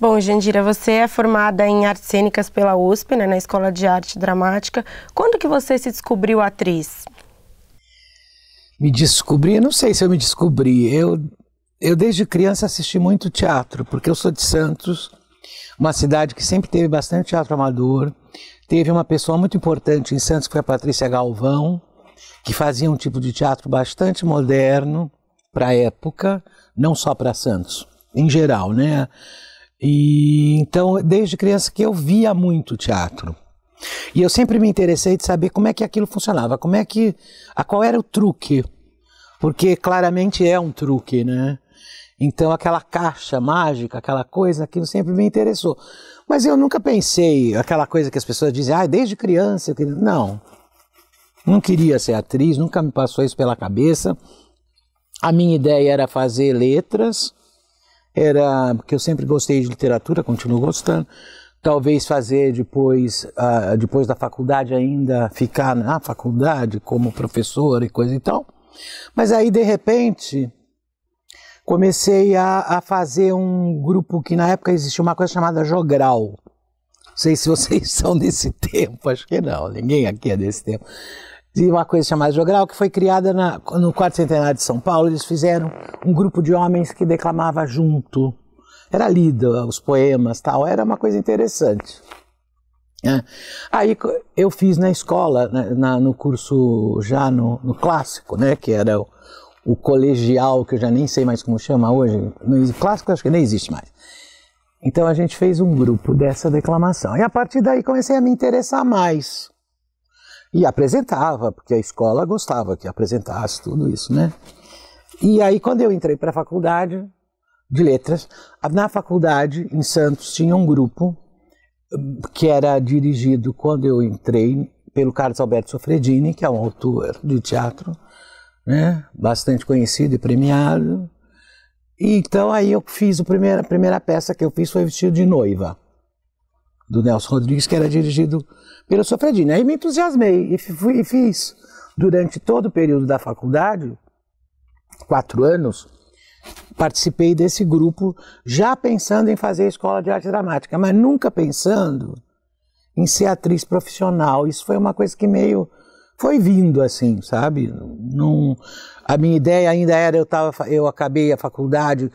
Bom, Jandira, você é formada em artes cênicas pela USP, né, na Escola de Arte Dramática. Quando que você se descobriu atriz? Me descobri, eu não sei se eu me descobri. Eu desde criança assisti muito teatro, porque eu sou de Santos, uma cidade que sempre teve bastante teatro amador. Teve uma pessoa muito importante em Santos, que foi a Patrícia Galvão, que fazia um tipo de teatro bastante moderno para a época, não só para Santos, em geral, né? E então, desde criança que eu via muito teatro. E eu sempre me interessei de saber como é que aquilo funcionava, qual era o truque, porque claramente é um truque, né? Então aquela caixa mágica, aquela coisa, aquilo sempre me interessou. Mas eu nunca pensei, aquela coisa que as pessoas dizem, desde criança eu queria... Não queria ser atriz, nunca me passou isso pela cabeça. A minha ideia era fazer letras, porque eu sempre gostei de literatura, continuo gostando. Talvez fazer depois da faculdade ainda, ficar na faculdade como professor e coisa e tal. Mas aí, de repente, comecei a fazer um grupo que na época existia uma coisa chamada Jogral. Não sei se vocês são desse tempo, acho que não, ninguém aqui é desse tempo. De uma coisa chamada Jogral, que foi criada no quarto centenário de São Paulo. Eles fizeram um grupo de homens que declamava junto. Era lido, os poemas, tal, era uma coisa interessante. Aí eu fiz na escola, no curso já no clássico, né, que era o colegial, que eu já nem sei mais como chama hoje. No clássico acho que nem existe mais. Então a gente fez um grupo dessa declamação. E a partir daí comecei a me interessar mais. E apresentava, porque a escola gostava que apresentasse tudo isso, né? E aí quando eu entrei para a faculdade de letras, na faculdade em Santos tinha um grupo que era dirigido, quando eu entrei, pelo Carlos Alberto Sofredini, que é um autor de teatro, né? Bastante conhecido e premiado. E então aí eu fiz a primeira peça que eu fiz foi Vestido de Noiva, do Nelson Rodrigues, que era dirigido pelo Sofredini. Aí me entusiasmei e fiz. Durante todo o período da faculdade, 4 anos, participei desse grupo, já pensando em fazer a escola de arte dramática, mas nunca pensando em ser atriz profissional. Isso foi uma coisa que meio foi vindo assim, sabe? A minha ideia ainda era, eu acabei a faculdade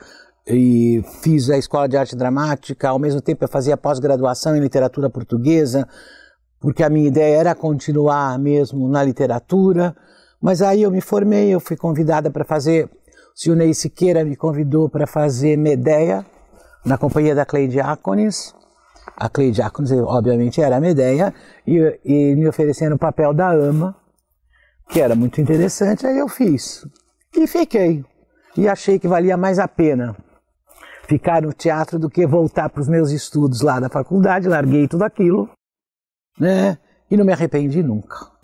e fiz a escola de arte dramática, ao mesmo tempo eu fazia pós-graduação em literatura portuguesa, porque a minha ideia era continuar mesmo na literatura. Mas aí eu me formei, eu fui convidada para fazer, o Silnei Siqueira me convidou para fazer Medea, na companhia da Cleide Diáconis. A Cleide Diáconis, obviamente, era a Medea, e me oferecendo o papel da Ama, que era muito interessante, aí eu fiz. E fiquei. E achei que valia mais a pena ficar no teatro do que voltar para os meus estudos lá da faculdade. Larguei tudo aquilo, né? E não me arrependi nunca.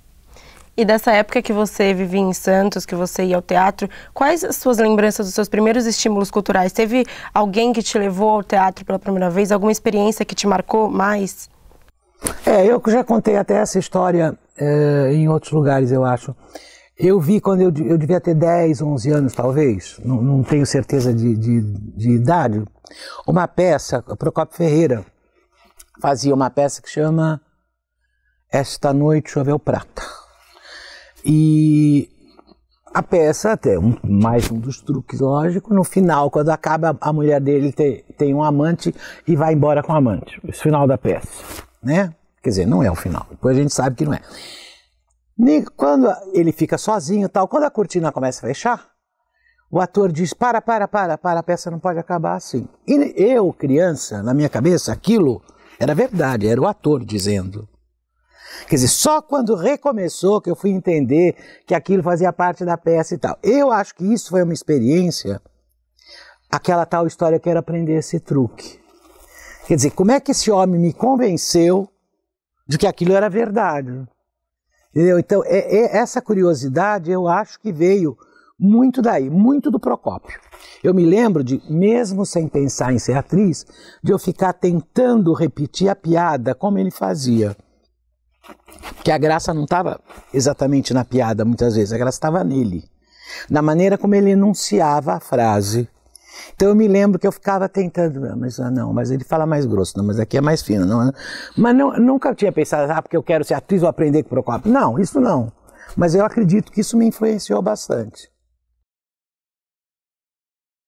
E dessa época que você vivia em Santos, que você ia ao teatro, quais as suas lembranças dos seus primeiros estímulos culturais? Teve alguém que te levou ao teatro pela primeira vez? Alguma experiência que te marcou mais? Eu já contei até essa história em outros lugares, eu acho. Eu vi quando eu devia ter 10, 11 anos, talvez, não tenho certeza de idade, uma peça, Procópio Ferreira fazia uma peça que chama Esta Noite Choveu Prata. E a peça, até mais um dos truques, lógico, no final, quando acaba, a mulher dele tem um amante e vai embora com o amante. Esse final da peça, né? Quer dizer, não é o final, depois a gente sabe que não é. Quando ele fica sozinho e tal, quando a cortina começa a fechar, o ator diz, para, a peça não pode acabar assim. E eu, criança, na minha cabeça, aquilo era verdade, era o ator dizendo. Quer dizer, só quando recomeçou que eu fui entender que aquilo fazia parte da peça e tal. Eu acho que isso foi uma experiência, aquela tal história que era aprender esse truque. Quer dizer, como é que esse homem me convenceu de que aquilo era verdade? Entendeu? Então, essa curiosidade eu acho que veio muito daí, muito do Procópio. Eu me lembro de, mesmo sem pensar em ser atriz, de eu ficar tentando repetir a piada como ele fazia. Que a graça não estava exatamente na piada, muitas vezes, a graça estava nele. Na maneira como ele enunciava a frase. Então eu me lembro que eu ficava tentando, mas ele fala mais grosso, não, mas aqui é mais fino. Não, mas não, nunca tinha pensado, porque eu quero ser atriz ou aprender com o Procópio. Não, isso não. Mas eu acredito que isso me influenciou bastante.